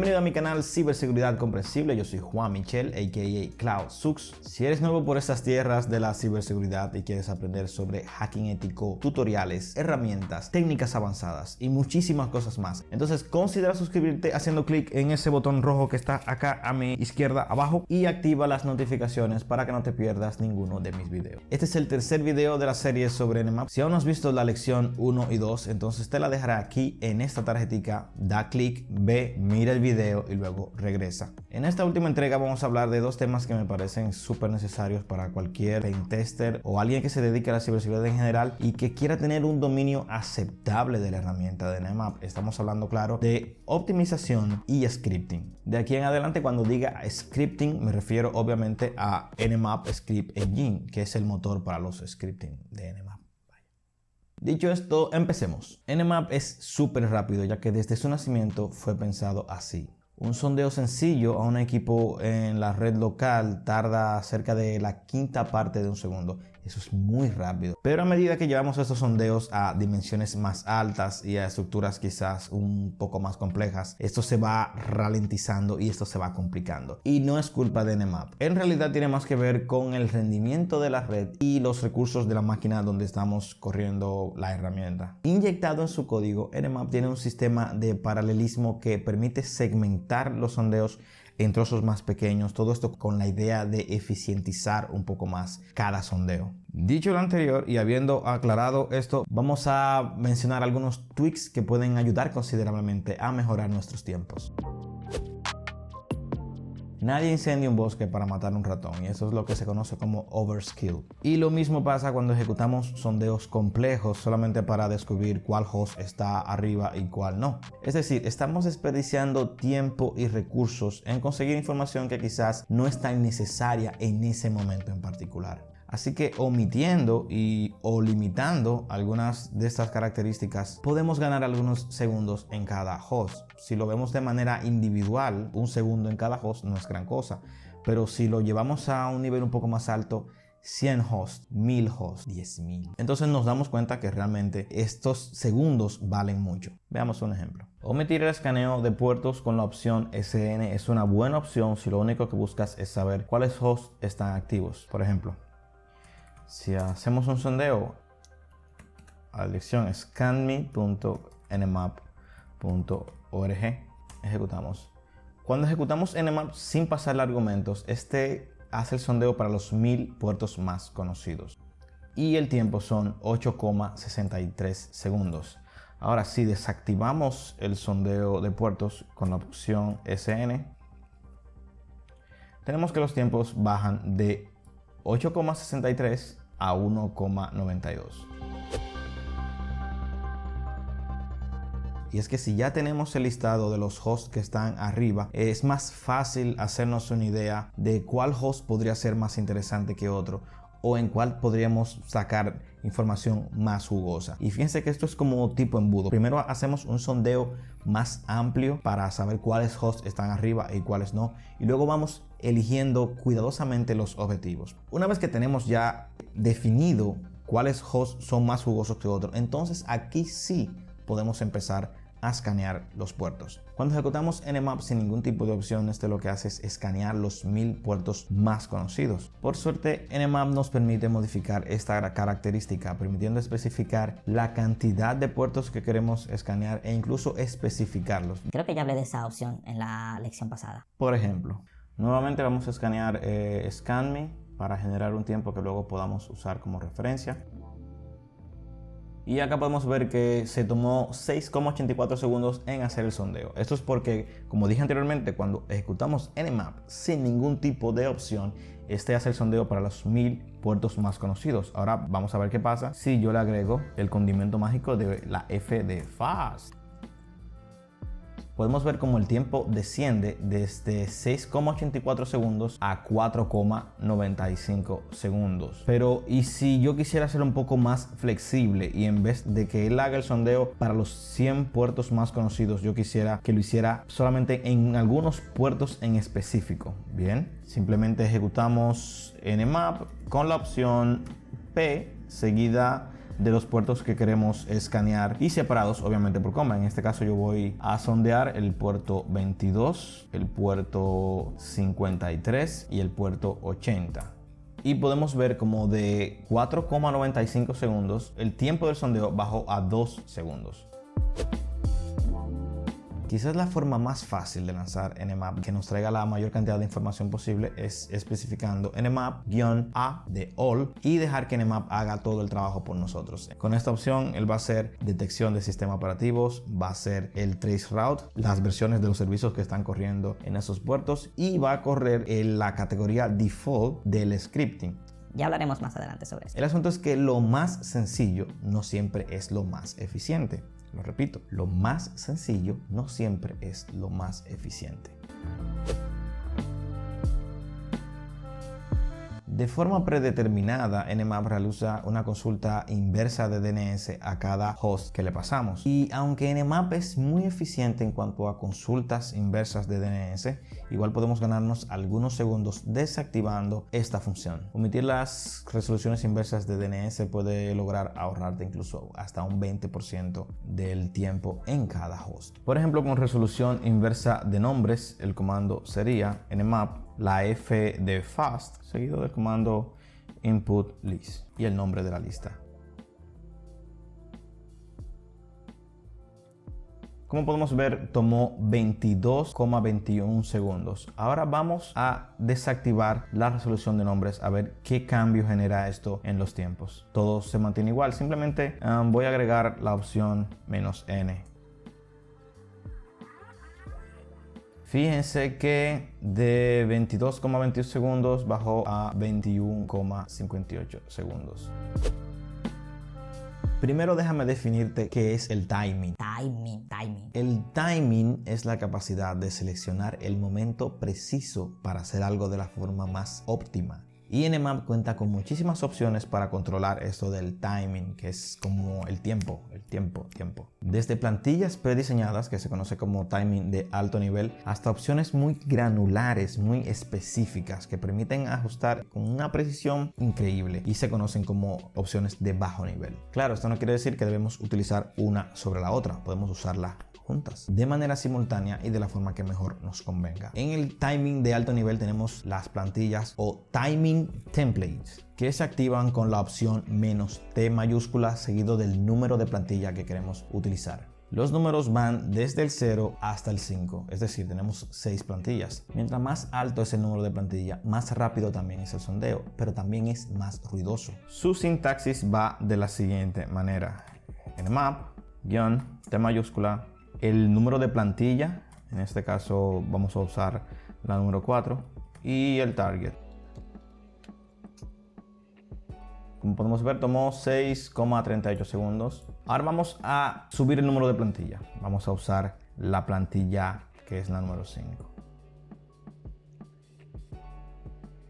Bienvenido a mi canal Ciberseguridad Comprensible, yo soy Juan Michel, a.k.a. Cloud Sux. Si eres nuevo por estas tierras de la ciberseguridad y quieres aprender sobre hacking ético, tutoriales, herramientas, técnicas avanzadas y muchísimas cosas más, entonces considera suscribirte haciendo clic en ese botón rojo que está acá a mi izquierda abajo y activa las notificaciones para que no te pierdas ninguno de mis videos. Este es el tercer video de la serie sobre Nmap. Si aún no has visto la lección 1 y 2, entonces te la dejaré aquí en esta tarjetica. Da clic, ve, mira el video y luego regresa. En esta última entrega vamos a hablar de dos temas que me parecen súper necesarios para cualquier pentester o alguien que se dedique a la ciberseguridad en general y que quiera tener un dominio aceptable de la herramienta de Nmap. Estamos hablando, claro, de optimización y scripting. De aquí en adelante, cuando diga scripting, me refiero obviamente a Nmap Script Engine, que es el motor para los scripting de Nmap. Dicho esto, empecemos. Nmap es súper rápido, ya que desde su nacimiento fue pensado así. Un sondeo sencillo a un equipo en la red local tarda cerca de la quinta parte de un segundo. Eso es muy rápido. Pero a medida que llevamos estos sondeos a dimensiones más altas y a estructuras quizás un poco más complejas, esto se va ralentizando y esto se va complicando. Y no es culpa de Nmap. En realidad tiene más que ver con el rendimiento de la red y los recursos de la máquina donde estamos corriendo la herramienta. Inyectado en su código, Nmap tiene un sistema de paralelismo que permite segmentar los sondeos en trozos más pequeños, todo esto con la idea de eficientizar un poco más cada sondeo. Dicho lo anterior y habiendo aclarado esto, vamos a mencionar algunos tweaks que pueden ayudar considerablemente a mejorar nuestros tiempos. Nadie incendia un bosque para matar un ratón, y eso es lo que se conoce como overkill. Y lo mismo pasa cuando ejecutamos sondeos complejos solamente para descubrir cuál host está arriba y cuál no. Es decir, estamos desperdiciando tiempo y recursos en conseguir información que quizás no es tan necesaria en ese momento en particular. Así que omitiendo o limitando algunas de estas características, podemos ganar algunos segundos en cada host. Si lo vemos de manera individual, un segundo en cada host no es gran cosa. Pero si lo llevamos a un nivel un poco más alto, 100 hosts, 1000 hosts, 10.000. Entonces nos damos cuenta que realmente estos segundos valen mucho. Veamos un ejemplo. Omitir el escaneo de puertos con la opción SN es una buena opción si lo único que buscas es saber cuáles hosts están activos. Por ejemplo, si hacemos un sondeo a la dirección scanme.nmap.org, ejecutamos. Cuando ejecutamos Nmap sin pasarle argumentos, este hace el sondeo para los 1000 puertos más conocidos. Y el tiempo son 8,63 segundos. Ahora, si desactivamos el sondeo de puertos con la opción SN, tenemos que los tiempos bajan de 8,63 a 1,92. Y es que si ya tenemos el listado de los hosts que están arriba, es más fácil hacernos una idea de cuál host podría ser más interesante que otro o en cuál podríamos sacar información más jugosa. Y fíjense que esto es como tipo embudo. Primero hacemos un sondeo más amplio para saber cuáles hosts están arriba y cuáles no, y luego vamos eligiendo cuidadosamente los objetivos. Una vez que tenemos ya definido cuáles hosts son más jugosos que otros, entonces aquí sí podemos empezar a escanear los puertos. Cuando ejecutamos Nmap sin ningún tipo de opción, lo que hace es escanear los 1000 puertos más conocidos. Por suerte, Nmap nos permite modificar esta característica, permitiendo especificar la cantidad de puertos que queremos escanear e incluso especificarlos. Creo que ya hablé de esa opción en la lección pasada. Por ejemplo, nuevamente vamos a escanear scanme para generar un tiempo que luego podamos usar como referencia. Y acá podemos ver que se tomó 6,84 segundos en hacer el sondeo. Esto es porque, como dije anteriormente, cuando ejecutamos Nmap sin ningún tipo de opción, este hace el sondeo para los 1000 puertos más conocidos. Ahora vamos a ver qué pasa si yo le agrego el condimento mágico de la F de Fast. Podemos ver cómo el tiempo desciende desde 6,84 segundos a 4,95 segundos. Pero ¿y si yo quisiera ser un poco más flexible y en vez de que él haga el sondeo para los 100 puertos más conocidos, yo quisiera que lo hiciera solamente en algunos puertos en específico? Bien, simplemente ejecutamos Nmap con la opción P seguida de los puertos que queremos escanear y separados obviamente por coma. En este caso yo voy a sondear el puerto 22, el puerto 53 y el puerto 80. Y podemos ver como de 4,95 segundos el tiempo del sondeo bajó a 2 segundos. Quizás la forma más fácil de lanzar Nmap que nos traiga la mayor cantidad de información posible es especificando Nmap-A de all y dejar que Nmap haga todo el trabajo por nosotros. Con esta opción él va a hacer detección de sistemas operativos, va a hacer el traceroute, las versiones de los servicios que están corriendo en esos puertos y va a correr en la categoría default del scripting. Ya hablaremos más adelante sobre eso. El asunto es que lo más sencillo no siempre es lo más eficiente. Lo repito, lo más sencillo no siempre es lo más eficiente. De forma predeterminada, Nmap realiza una consulta inversa de DNS a cada host que le pasamos. Y aunque Nmap es muy eficiente en cuanto a consultas inversas de DNS, igual podemos ganarnos algunos segundos desactivando esta función. Omitir las resoluciones inversas de DNS puede lograr ahorrarte incluso hasta un 20% del tiempo en cada host. Por ejemplo, con resolución inversa de nombres, el comando sería nmap la F de fast seguido del comando input list y el nombre de la lista. Como podemos ver, tomó 22,21 segundos. Ahora vamos a desactivar la resolución de nombres a ver qué cambio genera esto en los tiempos. Todo se mantiene igual, simplemente voy a agregar la opción "-n". Fíjense que de 22,21 segundos bajó a 21,58 segundos. Primero déjame definirte qué es el timing. Timing. El timing es la capacidad de seleccionar el momento preciso para hacer algo de la forma más óptima. Y Nmap cuenta con muchísimas opciones para controlar esto del timing, que es como el tiempo. Desde plantillas prediseñadas, que se conoce como timing de alto nivel, hasta opciones muy granulares, muy específicas, que permiten ajustar con una precisión increíble y se conocen como opciones de bajo nivel. Claro, esto no quiere decir que debemos utilizar una sobre la otra, podemos usarla juntas de manera simultánea y de la forma que mejor nos convenga. En el timing de alto nivel tenemos las plantillas o timing templates que se activan con la opción "-t" mayúscula seguido del número de plantilla que queremos utilizar. Los números van desde el 0 hasta el 5, es decir, tenemos 6 plantillas. Mientras más alto es el número de plantilla, más rápido también es el sondeo, pero también es más ruidoso. Su sintaxis va de la siguiente manera: nmap, "-t" mayúscula, el número de plantilla, en este caso vamos a usar la número 4, y el target. Como podemos ver, tomó 6,38 segundos. Ahora vamos a subir el número de plantilla. Vamos a usar la plantilla que es la número 5.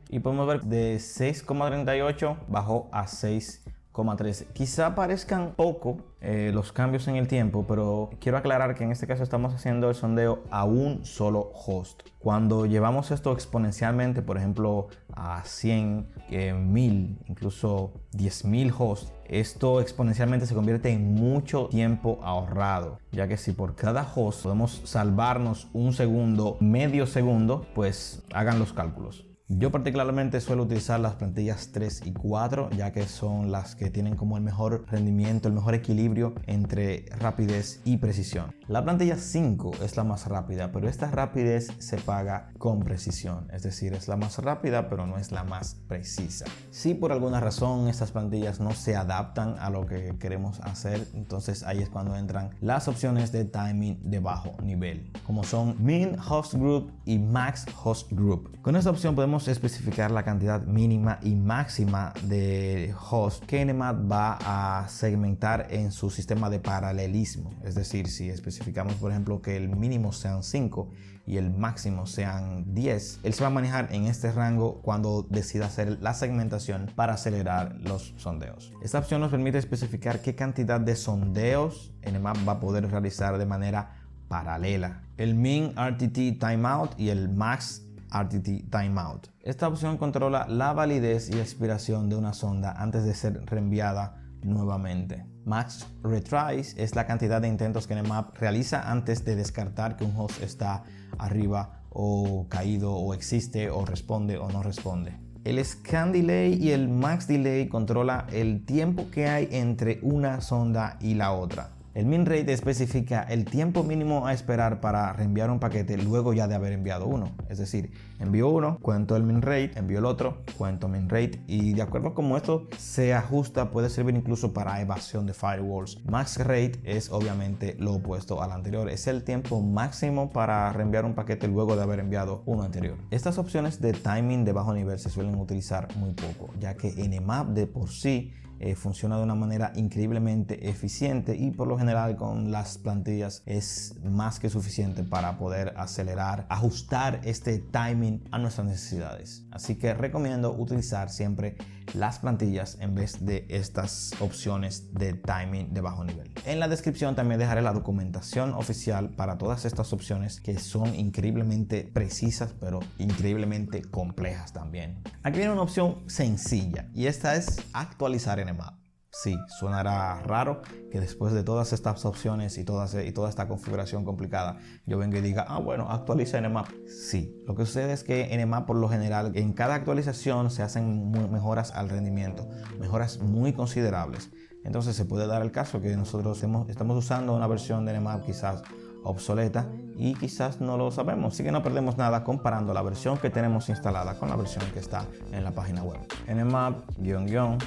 Y podemos ver de 6,38 bajó a 6,13. Quizá parezcan poco los cambios en el tiempo, pero quiero aclarar que en este caso estamos haciendo el sondeo a un solo host. Cuando llevamos esto exponencialmente, por ejemplo a 100, 1000, incluso 10.000 hosts, esto exponencialmente se convierte en mucho tiempo ahorrado, ya que si por cada host podemos salvarnos un segundo, medio segundo, pues hagan los cálculos. Yo particularmente suelo utilizar las plantillas 3 y 4, ya que son las que tienen como el mejor rendimiento, el mejor equilibrio entre rapidez y precisión. La plantilla 5 es la más rápida, pero esta rapidez se paga con precisión, es decir, es la más rápida pero no es la más precisa. Si por alguna razón estas plantillas no se adaptan a lo que queremos hacer, entonces ahí es cuando entran las opciones de timing de bajo nivel, como son Min Host Group y Max Host Group. Con esta opción podemos especificar la cantidad mínima y máxima de host que Nmap va a segmentar en su sistema de paralelismo. Es decir, si especificamos por ejemplo que el mínimo sean 5 y el máximo sean 10, él se va a manejar en este rango cuando decida hacer la segmentación para acelerar los sondeos. Esta opción nos permite especificar qué cantidad de sondeos Nmap va a poder realizar de manera paralela. El Min RTT Timeout y el Max RTT Timeout. Esta opción controla la validez y expiración de una sonda antes de ser reenviada nuevamente. Max retries es la cantidad de intentos que Nmap realiza antes de descartar que un host está arriba o caído o existe o responde o no responde. El scan delay y el max delay controla el tiempo que hay entre una sonda y la otra. El min rate especifica el tiempo mínimo a esperar para reenviar un paquete luego ya de haber enviado uno. Es decir, envío uno, cuento el min rate, envío el otro, cuento min rate, y de acuerdo a cómo esto se ajusta puede servir incluso para evasión de firewalls. Max rate es obviamente lo opuesto al anterior, es el tiempo máximo para reenviar un paquete luego de haber enviado uno anterior. Estas opciones de timing de bajo nivel se suelen utilizar muy poco, ya que Nmap de por sí funciona de una manera increíblemente eficiente y por lo general con las plantillas es más que suficiente para poder acelerar, ajustar este timing a nuestras necesidades. Así que recomiendo utilizar siempre las plantillas en vez de estas opciones de timing de bajo nivel. En la descripción también dejaré la documentación oficial para todas estas opciones que son increíblemente precisas pero increíblemente complejas también. Aquí viene una opción sencilla y esta es actualizar Nmap. Sí, sonará raro que después de todas estas opciones y toda esta configuración complicada yo venga y diga, bueno, actualiza Nmap. Sí, lo que sucede es que Nmap por lo general en cada actualización se hacen mejoras al rendimiento, mejoras muy considerables. Entonces se puede dar el caso que nosotros estamos usando una versión de Nmap quizás obsoleta y quizás no lo sabemos, así que no perdemos nada comparando la versión que tenemos instalada con la versión que está en la página web. Nmap-version,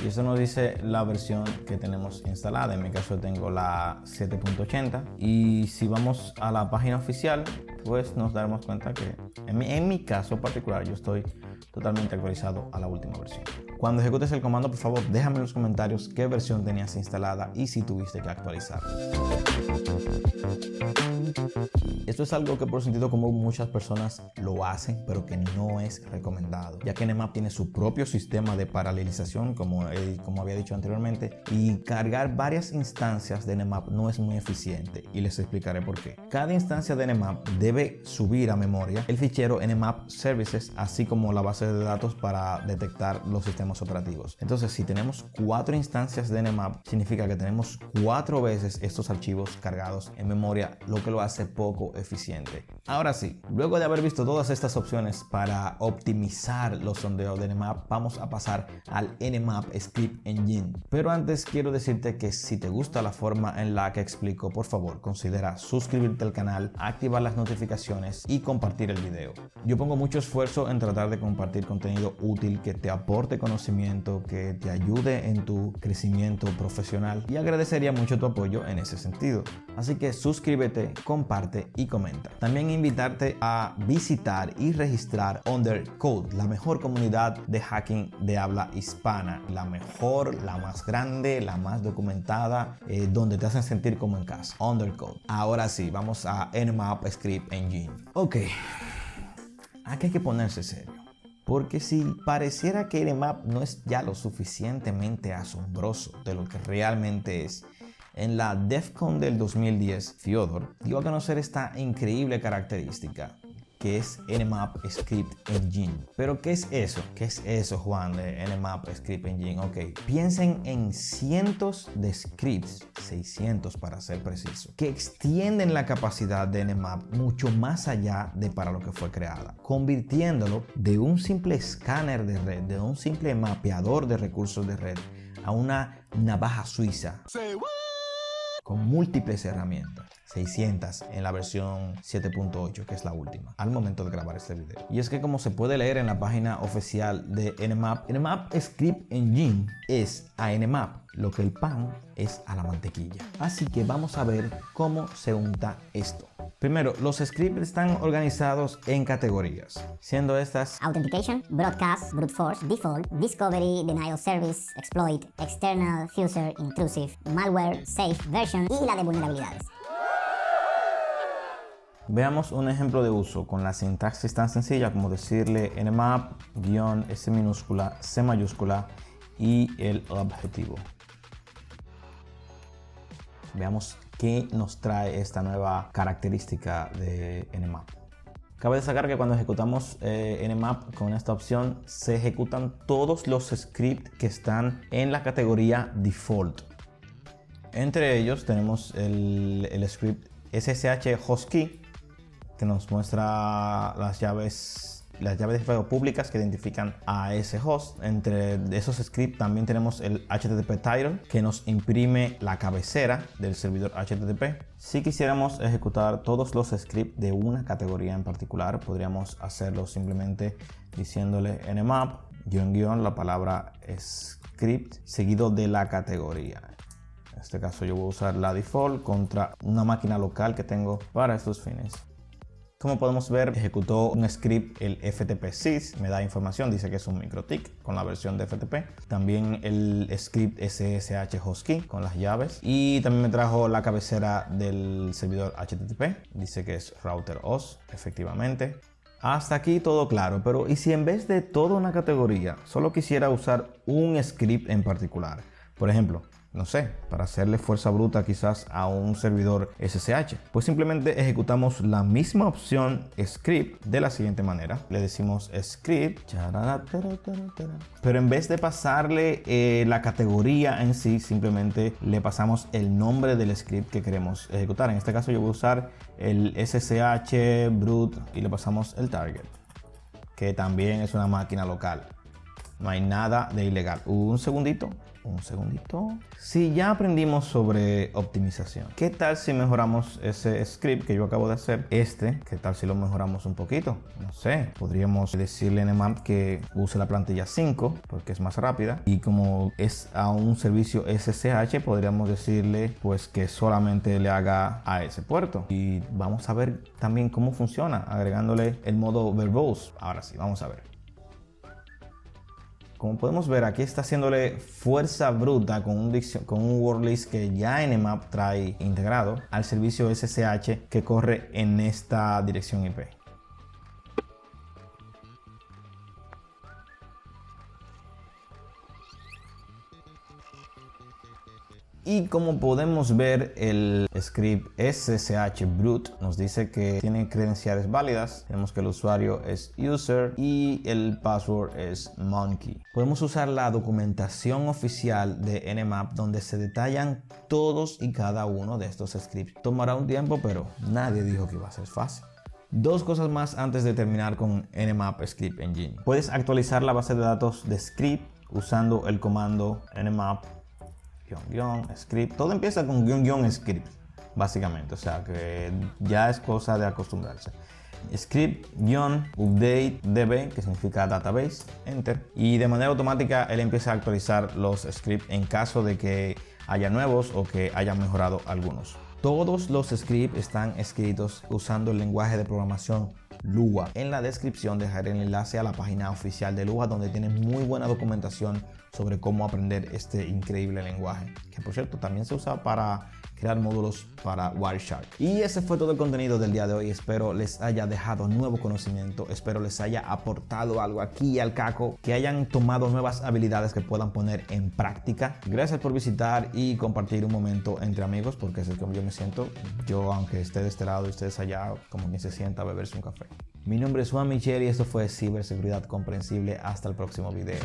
y eso nos dice la versión que tenemos instalada. En mi caso tengo la 7.80 y si vamos a la página oficial pues nos daremos cuenta que en mi caso particular yo estoy totalmente actualizado a la última versión. Cuando ejecutes el comando, por favor déjame en los comentarios qué versión tenías instalada y si tuviste que actualizar. Esto es algo que por sentido común muchas personas lo hacen, pero que no es recomendado, ya que Nmap tiene su propio sistema de paralelización, como había dicho anteriormente, y cargar varias instancias de Nmap no es muy eficiente, y les explicaré por qué. Cada instancia de Nmap debe subir a memoria el fichero Nmap Services, así como la base de datos para detectar los sistemas operativos. Entonces, si tenemos 4 instancias de Nmap, significa que tenemos 4 veces estos archivos cargados en memoria, lo que lo hace poco eficiente. Ahora sí, luego de haber visto todas estas opciones para optimizar los sondeos de Nmap, vamos a pasar al Nmap Script Engine. Pero antes quiero decirte que si te gusta la forma en la que explico, por favor considera suscribirte al canal, activar las notificaciones y compartir el video. Yo pongo mucho esfuerzo en tratar de compartir contenido útil que te aporte conocimiento, que te ayude en tu crecimiento profesional, y agradecería mucho tu apoyo en ese sentido. Así que suscríbete, comparte y comenta. También invitarte a visitar y registrar Undercode, la mejor comunidad de hacking de habla hispana, la mejor, la más grande, la más documentada, donde te hacen sentir como en casa. Undercode. Ahora sí, vamos a Nmap Script Engine. Ok, aquí hay que ponerse serio, porque si pareciera que Nmap no es ya lo suficientemente asombroso de lo que realmente es, en la DEF CON del 2010, Fyodor dio a conocer esta increíble característica, que es Nmap Script Engine. ¿Pero qué es eso? ¿Qué es eso, Juan, de Nmap Script Engine? Ok, piensen en cientos de scripts, 600 para ser preciso, que extienden la capacidad de Nmap mucho más allá de para lo que fue creada, convirtiéndolo de un simple escáner de red, de un simple mapeador de recursos de red, a una navaja suiza con múltiples herramientas, 600 en la versión 7.8, que es la última, al momento de grabar este video. Y es que, como se puede leer en la página oficial de Nmap, Nmap Script Engine es a Nmap lo que el pan es a la mantequilla. Así que vamos a ver cómo se unta esto. Primero, los scripts están organizados en categorías, siendo estas: Authentication, Broadcast, Brute Force, Default, Discovery, Denial Service, Exploit, External, User, Intrusive, Malware, Safe, Version y la de vulnerabilidades. Veamos un ejemplo de uso con la sintaxis tan sencilla como decirle nmap -s minúscula, c mayúscula y el objetivo. Veamos qué nos trae esta nueva característica de Nmap. Cabe destacar que cuando ejecutamos Nmap con esta opción se ejecutan todos los scripts que están en la categoría default. Entre ellos tenemos el script SSH Hostkey, que nos muestra las llaves de juego públicas que identifican a ese host. Entre esos scripts también tenemos el HTTP title, que nos imprime la cabecera del servidor HTTP. Si quisiéramos ejecutar todos los scripts de una categoría en particular, podríamos hacerlo simplemente diciéndole nmap -- la palabra script seguido de la categoría. En este caso yo voy a usar la default contra una máquina local que tengo para estos fines. Como podemos ver, ejecutó un script, el ftp-sys, me da información, dice que es un microtik con la versión de FTP. También el script ssh hostkey con las llaves. Y también me trajo la cabecera del servidor HTTP, dice que es router host, efectivamente. Hasta aquí todo claro, pero ¿y si en vez de toda una categoría solo quisiera usar un script en particular? Por ejemplo, no sé, para hacerle fuerza bruta quizás a un servidor SSH. Pues simplemente ejecutamos la misma opción script de la siguiente manera. Le decimos script, pero en vez de pasarle la categoría en sí, simplemente le pasamos el nombre del script que queremos ejecutar. En este caso yo voy a usar el SSH brute y le pasamos el target, que también es una máquina local. No hay nada de ilegal. Un segundito. Si ya aprendimos sobre optimización, ¿qué tal si mejoramos ese script que yo acabo de hacer? ¿Qué tal si lo mejoramos un poquito? No sé, podríamos decirle en Nmap que use la plantilla 5 porque es más rápida, y como es a un servicio SSH podríamos decirle pues que solamente le haga a ese puerto. Y vamos a ver también cómo funciona agregándole el modo verbose. Ahora sí, vamos a ver. Como podemos ver, aquí está haciéndole fuerza bruta con un word list que ya Nmap trae integrado al servicio SSH que corre en esta dirección IP. Y como podemos ver, el script SSH brute nos dice que tiene credenciales válidas. Tenemos que el usuario es user y el password es monkey. Podemos usar la documentación oficial de Nmap donde se detallan todos y cada uno de estos scripts. Tomará un tiempo, pero nadie dijo que iba a ser fácil. Dos cosas más antes de terminar con Nmap Script Engine. Puedes actualizar la base de datos de script usando el comando nmap --script. Todo empieza con --script básicamente, o sea que ya es cosa de acostumbrarse. Script-update db, que significa database, enter, y de manera automática él empieza a actualizar los scripts en caso de que haya nuevos o que hayan mejorado algunos. Todos los scripts están escritos usando el lenguaje de programación Lua. En la descripción dejaré el enlace a la página oficial de Lua, donde tiene muy buena documentación sobre cómo aprender este increíble lenguaje, que por cierto también se usa para crear módulos para Wireshark. Y ese fue todo el contenido del día de hoy. Espero les haya dejado nuevo conocimiento, espero les haya aportado algo aquí al caco, que hayan tomado nuevas habilidades que puedan poner en práctica. Gracias por visitar y compartir un momento entre amigos, porque es como yo me siento, yo aunque esté de este lado y ustedes allá, como quien se sienta a beberse un café. Mi nombre es Juan Michel y esto fue Ciberseguridad Comprensible. Hasta el próximo video.